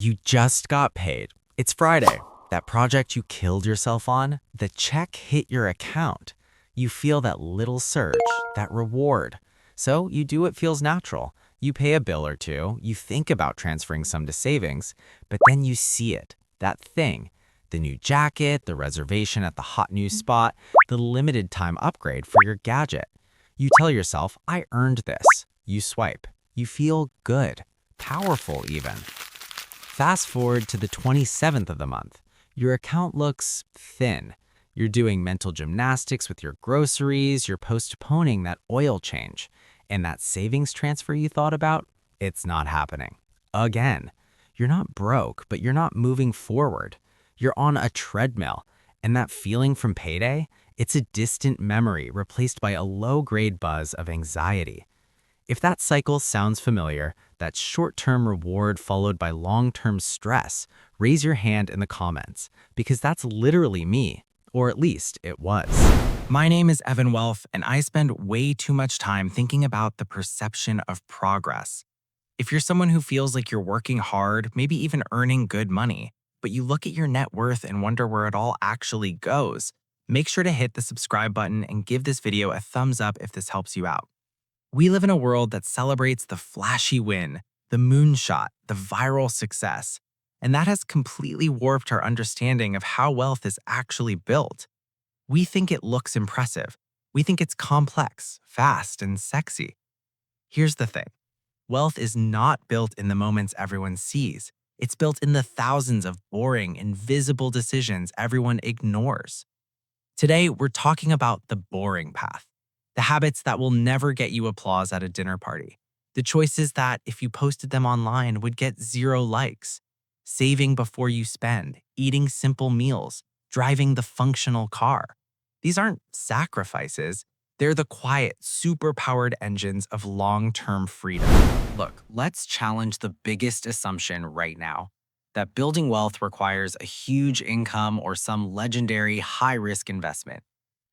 You just got paid. It's Friday. That project you killed yourself on, the check hit your account. You feel that little surge, that reward. So you do what feels natural. You pay a bill or two, you think about transferring some to savings, but then you see it, that thing. The new jacket, the reservation at the hot new spot, the limited time upgrade for your gadget. You tell yourself, I earned this. You swipe. You feel good, powerful even. Fast forward to the 27th of the month. Your account looks thin. You're doing mental gymnastics with your groceries, you're postponing that oil change. And that savings transfer you thought about, it's not happening. Again. You're not broke, but you're not moving forward. You're on a treadmill. And that feeling from payday, it's a distant memory replaced by a low-grade buzz of anxiety. If that cycle sounds familiar, that short-term reward followed by long-term stress, raise your hand in the comments, because that's literally me, or at least it was. My name is Evan Welf, and I spend way too much time thinking about the perception of progress. If you're someone who feels like you're working hard, maybe even earning good money, but you look at your net worth and wonder where it all actually goes, make sure to hit the subscribe button and give this video a thumbs up if this helps you out. We live in a world that celebrates the flashy win, the moonshot, the viral success, and that has completely warped our understanding of how wealth is actually built. We think it looks impressive. We think it's complex, fast, and sexy. Here's the thing. Wealth is not built in the moments everyone sees. It's built in the thousands of boring, invisible decisions everyone ignores. Today, we're talking about the boring path. The habits that will never get you applause at a dinner party. The choices that, if you posted them online, would get 0 likes. Saving before you spend, eating simple meals, driving the functional car. These aren't sacrifices. They're the quiet, super-powered engines of long-term freedom. Look, let's challenge the biggest assumption right now, that building wealth requires a huge income or some legendary high-risk investment.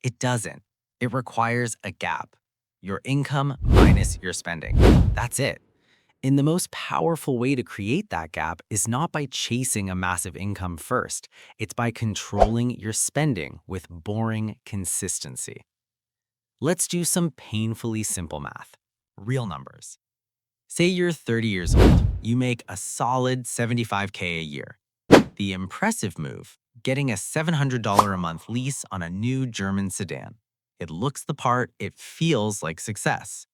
It doesn't. It requires a gap. Your income minus your spending. That's it. And the most powerful way to create that gap is not by chasing a massive income first. It's by controlling your spending with boring consistency. Let's do some painfully simple math. Real numbers. Say you're 30 years old. You make a solid $75K a year. The impressive move, getting a $700 a month lease on a new German sedan. It looks the part, it feels like success.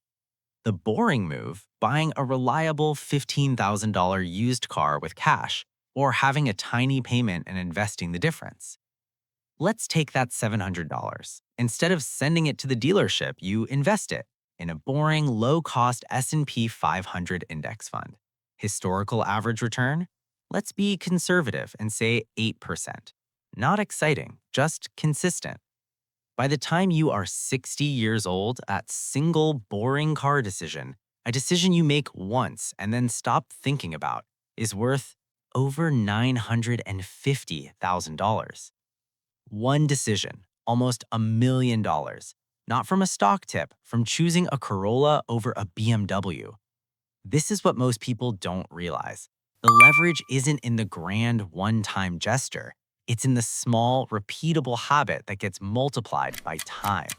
The boring move, buying a reliable $15,000 used car with cash, or having a tiny payment and investing the difference. Let's take that $700. Instead of sending it to the dealership, you invest it in a boring, low-cost S&P 500 index fund. Historical average return? Let's be conservative and say 8%. Not exciting, just consistent. By the time you are 60 years old, that single boring car decision, a decision you make once and then stop thinking about, is worth over $950,000. One decision, almost $1 million. Not from a stock tip, from choosing a Corolla over a BMW. This is what most people don't realize. The leverage isn't in the grand one-time gesture. It's in the small, repeatable habit that gets multiplied by time.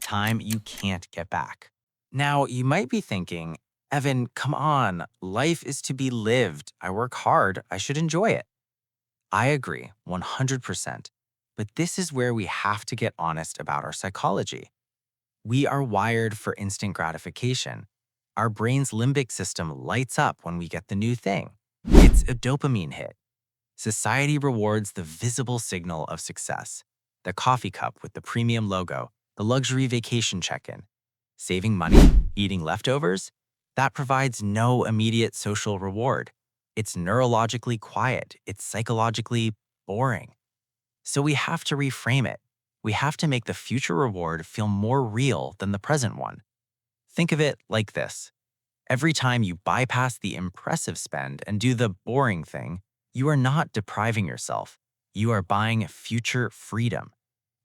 Time you can't get back. Now, you might be thinking, Evan, come on, life is to be lived. I work hard, I should enjoy it. I agree, 100%. But this is where we have to get honest about our psychology. We are wired for instant gratification. Our brain's limbic system lights up when we get the new thing. It's a dopamine hit. Society rewards the visible signal of success. The coffee cup with the premium logo, the luxury vacation check-in. Saving money, eating leftovers? That provides no immediate social reward. It's neurologically quiet. It's psychologically boring. So we have to reframe it. We have to make the future reward feel more real than the present one. Think of it like this. Every time you bypass the impressive spend and do the boring thing, you are not depriving yourself. You are buying future freedom.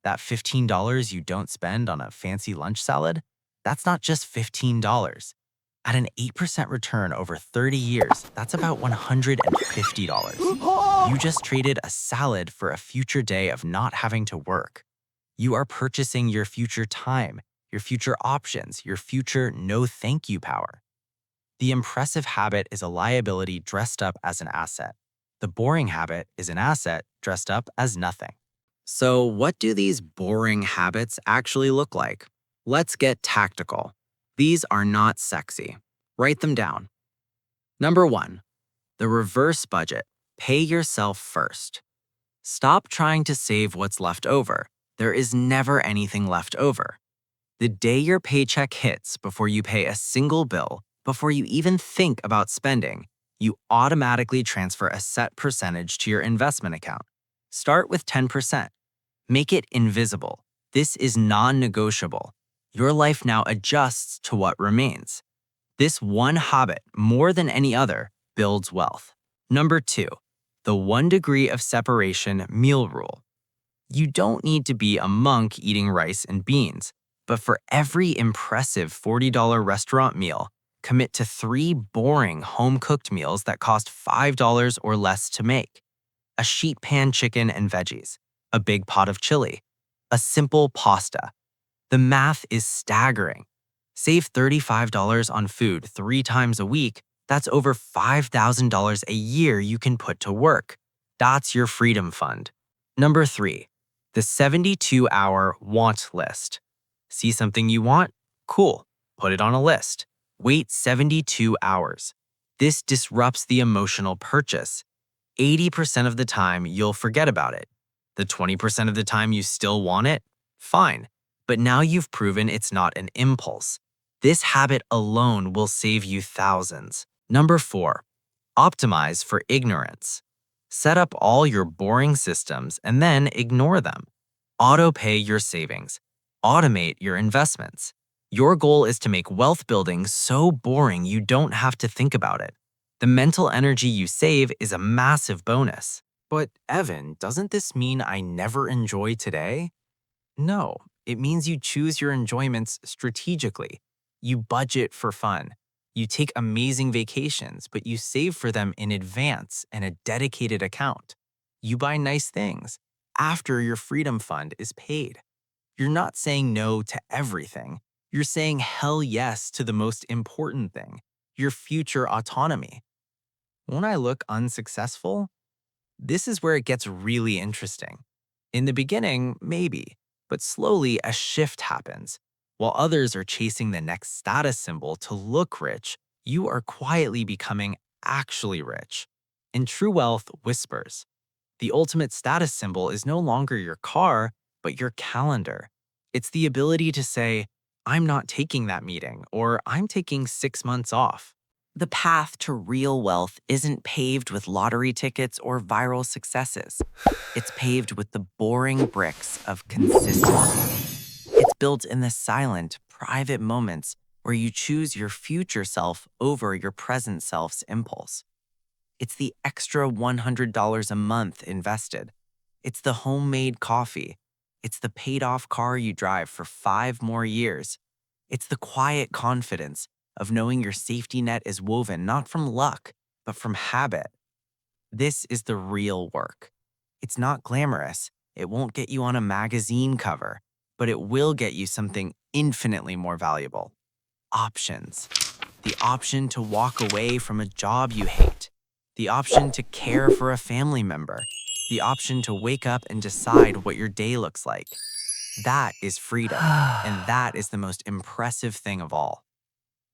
That $15 you don't spend on a fancy lunch salad, that's not just $15. At an 8% return over 30 years, that's about $150. You just traded a salad for a future day of not having to work. You are purchasing your future time, your future options, your future no thank you power. The impressive habit is a liability dressed up as an asset. The boring habit is an asset dressed up as nothing. So, what do these boring habits actually look like? Let's get tactical. These are not sexy. Write them down. Number 1, the reverse budget. Pay yourself first. Stop trying to save what's left over. There is never anything left over. The day your paycheck hits, before you pay a single bill, before you even think about spending, you automatically transfer a set percentage to your investment account. Start with 10%. Make it invisible. This is non-negotiable. Your life now adjusts to what remains. This one habit, more than any other, builds wealth. Number 2, the 1 degree of separation meal rule. You don't need to be a monk eating rice and beans, but for every impressive $40 restaurant meal, commit to 3 boring home-cooked meals that cost $5 or less to make. A sheet pan chicken and veggies, a big pot of chili, a simple pasta. The math is staggering. Save $35 on food 3 times a week. That's over $5,000 a year you can put to work. That's your freedom fund. Number 3, the 72-hour want list. See something you want? Cool. Put it on a list. Wait 72 hours. This disrupts the emotional purchase. 80% of the time, you'll forget about it. The 20% of the time you still want it? Fine. But now you've proven it's not an impulse. This habit alone will save you thousands. Number 4, optimize for ignorance. Set up all your boring systems and then ignore them. Auto-pay your savings. Automate your investments. Your goal is to make wealth building so boring you don't have to think about it. The mental energy you save is a massive bonus. But Evan, doesn't this mean I never enjoy today? No, it means you choose your enjoyments strategically. You budget for fun. You take amazing vacations, but you save for them in advance in a dedicated account. You buy nice things after your freedom fund is paid. You're not saying no to everything. You're saying hell yes to the most important thing, your future autonomy. Won't I look unsuccessful? This is where it gets really interesting. In the beginning, maybe, but slowly a shift happens. While others are chasing the next status symbol to look rich, you are quietly becoming actually rich. And true wealth whispers. The ultimate status symbol is no longer your car, but your calendar. It's the ability to say, I'm not taking that meeting, or I'm taking 6 months off. The path to real wealth isn't paved with lottery tickets or viral successes. It's paved with the boring bricks of consistency. It's built in the silent, private moments where you choose your future self over your present self's impulse. It's the extra $100 a month invested. It's the homemade coffee. It's the paid-off car you drive for 5 more years. It's the quiet confidence of knowing your safety net is woven not from luck, but from habit. This is the real work. It's not glamorous. It won't get you on a magazine cover, but it will get you something infinitely more valuable. Options. The option to walk away from a job you hate. The option to care for a family member. The option to wake up and decide what your day looks like. That is freedom, and that is the most impressive thing of all.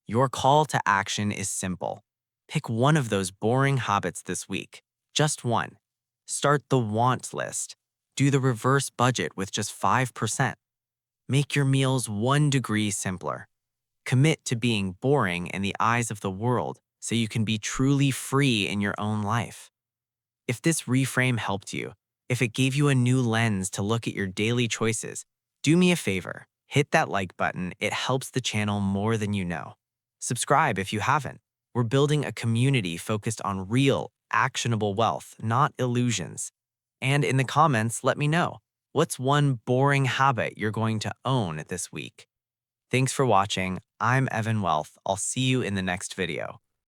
Your call to action is simple. Pick one of those boring habits this week. Just one. Start the want list. Do the reverse budget with just 5%. Make your meals 1 degree simpler. Commit to being boring in the eyes of the world so you can be truly free in your own life. If this reframe helped you, if it gave you a new lens to look at your daily choices, do me a favor. Hit that like button. It helps the channel more than you know. Subscribe if you haven't. We're building a community focused on real, actionable wealth, not illusions. And in the comments, let me know, what's one boring habit you're going to own this week? Thanks for watching. I'm Evan Wealth. I'll see you in the next video.